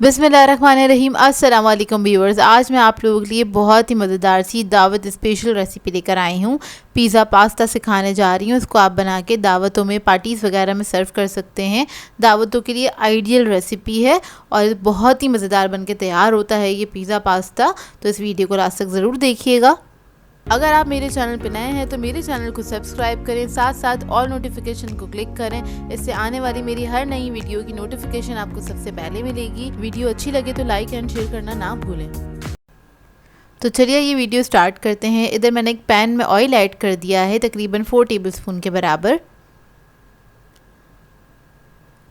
बिस्मिल्लाहिर्रहमानिर्रहीम। अस्सलाम वालेकुम व्यूअर्स। आज मैं आप लोगों के लिए बहुत ही मज़ेदार सी दावत स्पेशल रेसिपी लेकर आई हूँ। पिज़्ज़ा पास्ता सिखाने जा रही हूँ। इसको आप बना के दावतों में, पार्टीज़ वगैरह में सर्व कर सकते हैं। दावतों के लिए आइडियल रेसिपी है और बहुत ही मज़ेदार बन के तैयार होता है ये पिज़्ज़ा पास्ता। तो इस वीडियो को लास्ट तक ज़रूर देखिएगा। अगर आप मेरे चैनल पर नए हैं तो मेरे चैनल को सब्सक्राइब करें, साथ साथ ऑल नोटिफिकेशन को क्लिक करें। इससे आने वाली मेरी हर नई वीडियो की नोटिफिकेशन आपको सबसे पहले मिलेगी। वीडियो अच्छी लगे तो लाइक एंड शेयर करना ना भूलें। तो चलिए ये वीडियो स्टार्ट करते हैं। इधर मैंने एक पैन में ऑयल ऐड कर दिया है तकरीबन 4 टेबलस्पून के बराबर।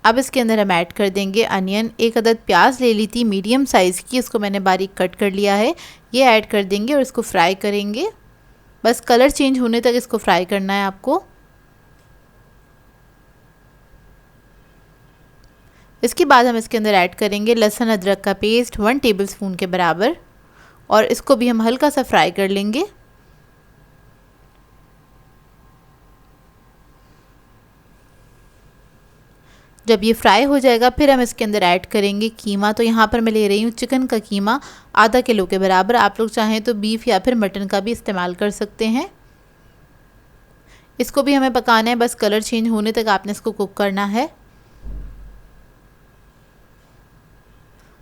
अब इसके अंदर हम ऐड कर देंगे अनियन। एक अदद प्याज ले ली थी मीडियम साइज़ की, इसको मैंने बारीक कट कर लिया है। ये ऐड कर देंगे और इसको फ्राई करेंगे। बस कलर चेंज होने तक इसको फ्राई करना है आपको। इसके बाद हम इसके अंदर ऐड करेंगे लहसुन अदरक का पेस्ट 1 टेबलस्पून के बराबर और इसको भी हम हल्का सा फ्राई कर लेंगे। जब ये फ्राई हो जाएगा फिर हम इसके अंदर ऐड करेंगे कीमा। तो यहाँ पर मैं ले रही हूँ चिकन का कीमा आधा किलो के बराबर। आप लोग चाहें तो बीफ या फिर मटन का भी इस्तेमाल कर सकते हैं। इसको भी हमें पकाना है, बस कलर चेंज होने तक आपने इसको कुक करना है।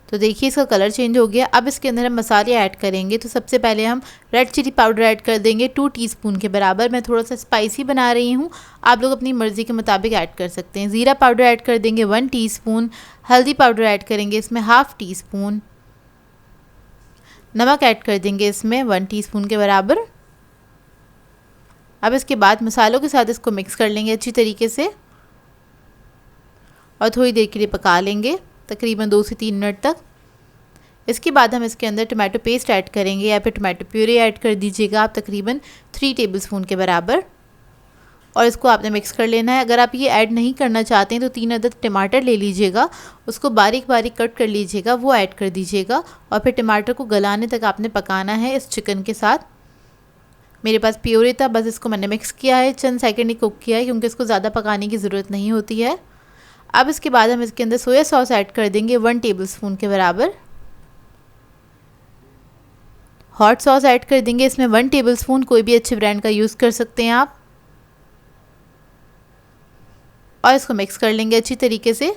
तो देखिए इसका कलर चेंज हो गया। अब इसके अंदर हम मसाले ऐड करेंगे। तो सबसे पहले हम रेड चिली पाउडर ऐड कर देंगे 2 टीस्पून के बराबर। मैं थोड़ा सा स्पाइसी बना रही हूँ, आप लोग अपनी मर्ज़ी के मुताबिक ऐड कर सकते हैं। ज़ीरा पाउडर ऐड कर देंगे 1 टीस्पून। हल्दी पाउडर ऐड करेंगे इसमें 1/2 टीस्पून। नमक ऐड कर देंगे इसमें 1 टीस्पून के बराबर। अब इसके बाद मसालों के साथ इसको मिक्स कर लेंगे अच्छी तरीके से और थोड़ी देर के लिए पका लेंगे, तकरीबन 2 से 3 मिनट तक। इसके बाद हम इसके अंदर टमाटो पेस्ट ऐड करेंगे या फिर टमाटो प्यूरी ऐड कर दीजिएगा आप, तकरीबन 3 टेबलस्पून के बराबर। और इसको आपने मिक्स कर लेना है। अगर आप ये ऐड नहीं करना चाहते हैं तो 3 अदद टमाटर ले लीजिएगा, उसको बारीक बारीक कट कर लीजिएगा, वो ऐड कर दीजिएगा और फिर टमाटर को गलाने तक आपने पकाना है इस चिकन के साथ। मेरे पास प्योरी था, बस इसको मैंने मिक्स किया है, चंद सेकंड ही कुक किया है क्योंकि इसको ज़्यादा पकाने की ज़रूरत नहीं होती है। अब इसके बाद हम इसके अंदर सोया सॉस ऐड कर देंगे 1 टेबलस्पून के बराबर। हॉट सॉस ऐड कर देंगे इसमें 1 टेबलस्पून, कोई भी अच्छे ब्रांड का यूज़ कर सकते हैं आप। और इसको मिक्स कर लेंगे अच्छी तरीके से।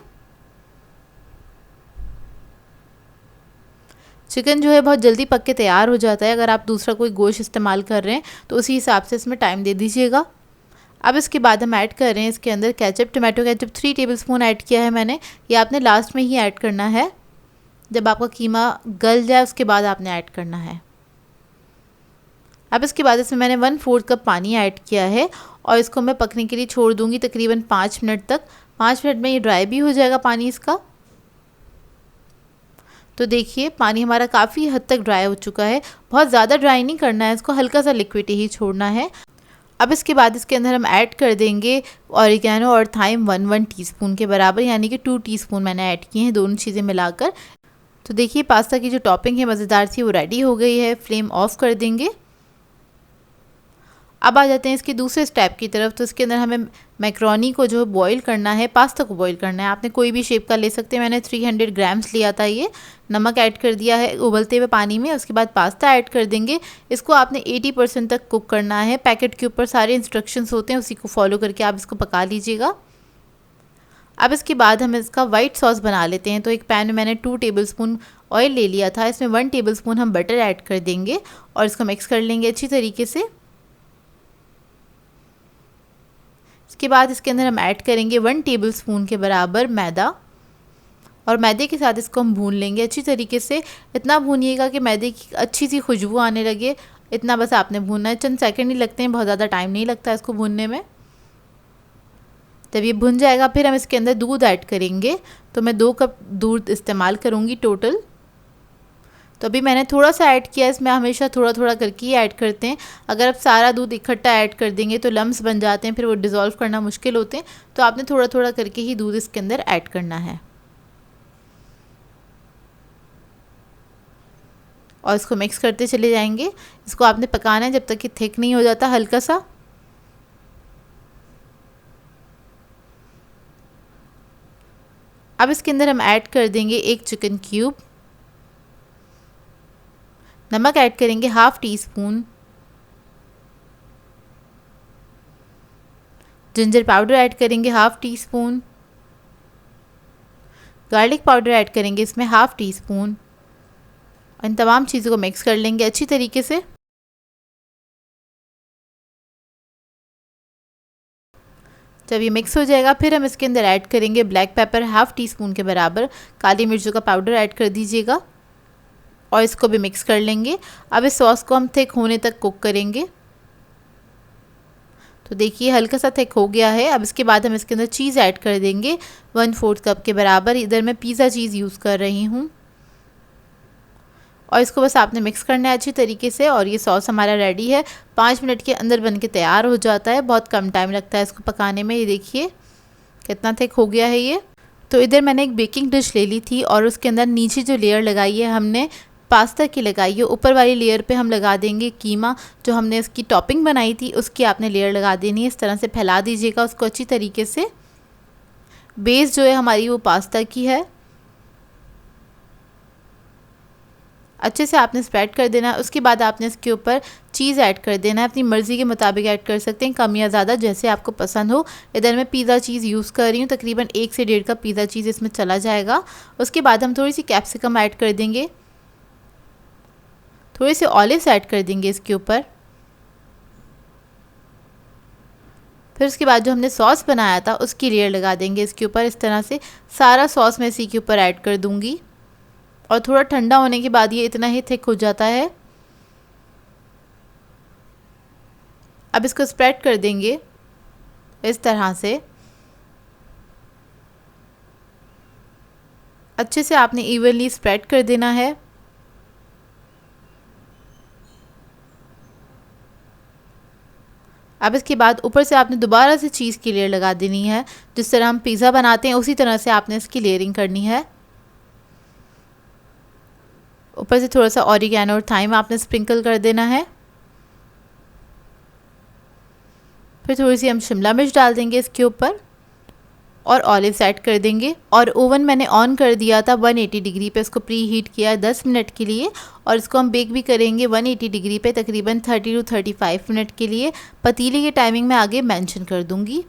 चिकन जो है बहुत जल्दी पक के तैयार हो जाता है। अगर आप दूसरा कोई गोश्त इस्तेमाल कर रहे हैं तो उसी हिसाब से इसमें टाइम दे दीजिएगा। अब इसके बाद हम ऐड कर रहे हैं इसके अंदर ketchup, tomato ketchup 3 tablespoon add किया है मैंने। ये आपने लास्ट में ही ऐड करना है, जब आपका कीमा गल जाए उसके बाद आपने ऐड करना है। अब इसके बाद इसमें मैंने 1/4 कप पानी ऐड किया है और इसको मैं पकने के लिए छोड़ दूँगी तकरीबन 5 मिनट तक। 5 मिनट में ये ड्राई भी हो जाएगा पानी इसका। तो देखिए पानी हमारा काफ़ी हद तक ड्राई हो चुका है। बहुत ज़्यादा ड्राई नहीं करना है इसको, हल्का सा लिक्विड ही छोड़ना है। अब इसके बाद इसके अंदर हम ऐड कर देंगे ऑरिगेनो और थाइम 1 टीस्पून के बराबर, यानी कि 2 टीस्पून मैंने ऐड किए हैं दोनों चीज़ें मिलाकर। तो देखिए पास्ता की जो टॉपिंग है मज़ेदार सी वो रेडी हो गई है। फ्लेम ऑफ कर देंगे। अब आ जाते हैं इसके दूसरे स्टेप की तरफ। तो इसके अंदर हमें मैक्रोनी को जो बॉईल करना है, पास्ता को बॉईल करना है। आपने कोई भी शेप का ले सकते हैं। मैंने 300 ग्राम्स लिया था ये। नमक ऐड कर दिया है उबलते हुए पानी में। उसके बाद पास्ता ऐड कर देंगे। इसको आपने 80% तक कुक करना है। पैकेट के ऊपर सारे इंस्ट्रक्शंस होते हैं, उसी को फॉलो करके आप इसको पका लीजिएगा। अब इसके बाद हम इसका वाइट सॉस बना लेते हैं। तो एक पैन में मैंने 2 टेबलस्पून ऑयल ले लिया था, इसमें 1 टेबलस्पून हम बटर ऐड कर देंगे और इसको मिक्स कर लेंगे अच्छी तरीके से। इसके बाद इसके अंदर हम ऐड करेंगे 1 टेबलस्पून के बराबर मैदा और मैदे के साथ इसको हम भून लेंगे अच्छी तरीके से। इतना भूनिएगा कि मैदे की अच्छी सी खुशबू आने लगे, इतना बस आपने भूनना है। चंद सेकंड ही लगते हैं, बहुत ज़्यादा टाइम नहीं लगता है इसको भूनने में। जब ये भुन जाएगा फिर हम इसके अंदर दूध ऐड करेंगे। तो मैं 2 कप दूध इस्तेमाल करूँगी टोटल। तो अभी मैंने थोड़ा सा ऐड किया, इसमें हमेशा थोड़ा थोड़ा करके ही ऐड करते हैं। अगर आप सारा दूध इकट्ठा ऐड कर देंगे तो लम्स बन जाते हैं, फिर वो डिज़ोल्व करना मुश्किल होते हैं। तो आपने थोड़ा थोड़ा करके ही दूध इसके अंदर ऐड करना है और इसको मिक्स करते चले जाएंगे। इसको आपने पकाना है जब तक कि थिक नहीं हो जाता हल्का सा। अब इसके अंदर हम ऐड कर देंगे 1 चिकन क्यूब, नमक ऐड करेंगे 1/2 टीस्पून, जिंजर पाउडर ऐड करेंगे 1/2 टीस्पून, गार्लिक पाउडर ऐड करेंगे इसमें 1/2 टीस्पून। इन तमाम चीज़ों को मिक्स कर लेंगे अच्छी तरीके से। जब ये मिक्स हो जाएगा फिर हम इसके अंदर ऐड करेंगे ब्लैक पेपर 1/2 टीस्पून के बराबर, काली मिर्चों का पाउडर ऐड कर दीजिएगा और इसको भी मिक्स कर लेंगे। अब इस सॉस को हम थिक होने तक कुक करेंगे। तो देखिए हल्का सा थिक हो गया है। अब इसके बाद हम इसके अंदर चीज़ ऐड कर देंगे 1/4 कप के बराबर। इधर मैं पिज़्ज़ा चीज़ यूज़ कर रही हूँ और इसको बस आपने मिक्स करना है अच्छी तरीके से और ये सॉस हमारा रेडी है। 5 मिनट के अंदर बन के तैयार हो जाता है। बहुत कम टाइम लगता है इसको पकाने में। ये देखिए कितना थिक हो गया है ये। तो इधर मैंने एक बेकिंग डिश ले ली थी और उसके अंदर नीचे जो लेयर लगाई है हमने पास्ता की लगाई है। ऊपर वाली लेयर पे हम लगा देंगे कीमा, जो हमने इसकी टॉपिंग बनाई थी उसकी आपने लेयर लगा देनी है। इस तरह से फैला दीजिएगा उसको अच्छी तरीके से। बेस जो है हमारी वो पास्ता की है। अच्छे से आपने स्प्रेड कर देना है। उसके बाद आपने इसके ऊपर चीज़ ऐड कर देना है। अपनी मर्ज़ी के मुताबिक ऐड कर सकते हैं, कम या ज़्यादा जैसे आपको पसंद हो। इधर मैं पिज़्ज़ा चीज़ यूज़ कर रही हूँ, तकरीबन 1 से 1.5 कप पिज़्ज़ा चीज़ इसमें चला जाएगा। उसके बाद हम थोड़ी सी कैप्सिकम ऐड कर देंगे, थोड़े से ऑलिव्स ऐड कर देंगे इसके ऊपर। फिर उसके बाद जो हमने सॉस बनाया था उसकी लेयर लगा देंगे इसके ऊपर। इस तरह से सारा सॉस मैं इसी के ऊपर ऐड कर दूँगी और थोड़ा ठंडा होने के बाद ये इतना ही थिक हो जाता है। अब इसको स्प्रेड कर देंगे इस तरह से। अच्छे से आपने इवनली स्प्रेड कर देना है। अब इसके बाद ऊपर से आपने दोबारा से चीज़ की लेयर लगा देनी है। जिस तरह हम पिज़्ज़ा बनाते हैं उसी तरह से आपने इसकी लेयरिंग करनी है। ऊपर से थोड़ा सा ऑरिगेनो और थाइम आपने स्प्रिंकल कर देना है। फिर थोड़ी सी हम शिमला मिर्च डाल देंगे इसके ऊपर और ऑलिव्स ऐड कर देंगे। और ओवन मैंने ऑन कर दिया था 180 डिग्री पे, इसको प्री हीट किया 10 मिनट के लिए और इसको हम बेक भी करेंगे 180 डिग्री पे तकरीबन 30 to 35 मिनट के लिए। पतीले की टाइमिंग मैं आगे मेंशन कर दूंगी।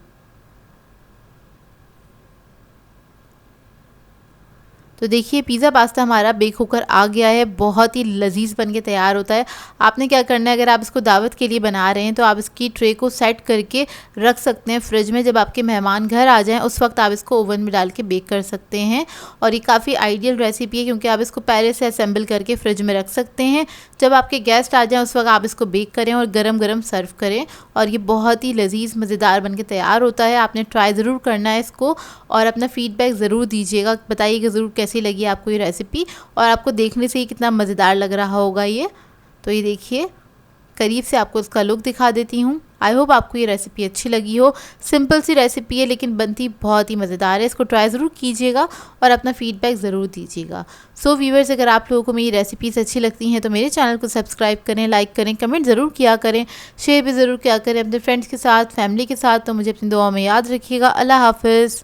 तो देखिए पिज़्ज़ा पास्ता हमारा बेक होकर आ गया है, बहुत ही लजीज बन के तैयार होता है। आपने क्या करना है, अगर आप इसको दावत के लिए बना रहे हैं तो आप इसकी ट्रे को सेट करके रख सकते हैं फ्रिज में। जब आपके मेहमान घर आ जाएं उस वक्त आप इसको ओवन में डाल के बेक कर सकते हैं। और ये काफ़ी आइडियल रेसिपी है क्योंकि आप इसको पहले से असेंबल करके फ्रिज में रख सकते हैं। जब आपके गेस्ट आ जाएँ उस वक्त आप इसको बेक करें और गरम गरम सर्व करें और ये बहुत ही लजीज मज़ेदार बन के तैयार होता है। आपने ट्राई ज़रूर करना है इसको और अपना फ़ीडबैक ज़रूर दीजिएगा, बताइएगा ज़रूर कैसी लगी आपको ये रेसिपी और आपको देखने से ही कितना मज़ेदार लग रहा होगा ये। तो ये देखिए करीब से आपको इसका लुक दिखा देती हूँ। आई होप आपको ये रेसिपी अच्छी लगी हो। सिंपल सी रेसिपी है लेकिन बनती बहुत ही मज़ेदार है। इसको ट्राई ज़रूर कीजिएगा और अपना फ़ीडबैक ज़रूर दीजिएगा। सो व्यूअर्स, अगर आप लोगों को मेरी रेसिपीज़ अच्छी लगती हैं तो मेरे चैनल को सब्सक्राइब करें, लाइक करें, कमेंट ज़रूर किया करें, शेयर भी ज़रूर किया करें अपने फ्रेंड्स के साथ, फैमिली के साथ। तो मुझे अपनी दुआ में याद रखिएगा। अल्लाह हाफ़िज़।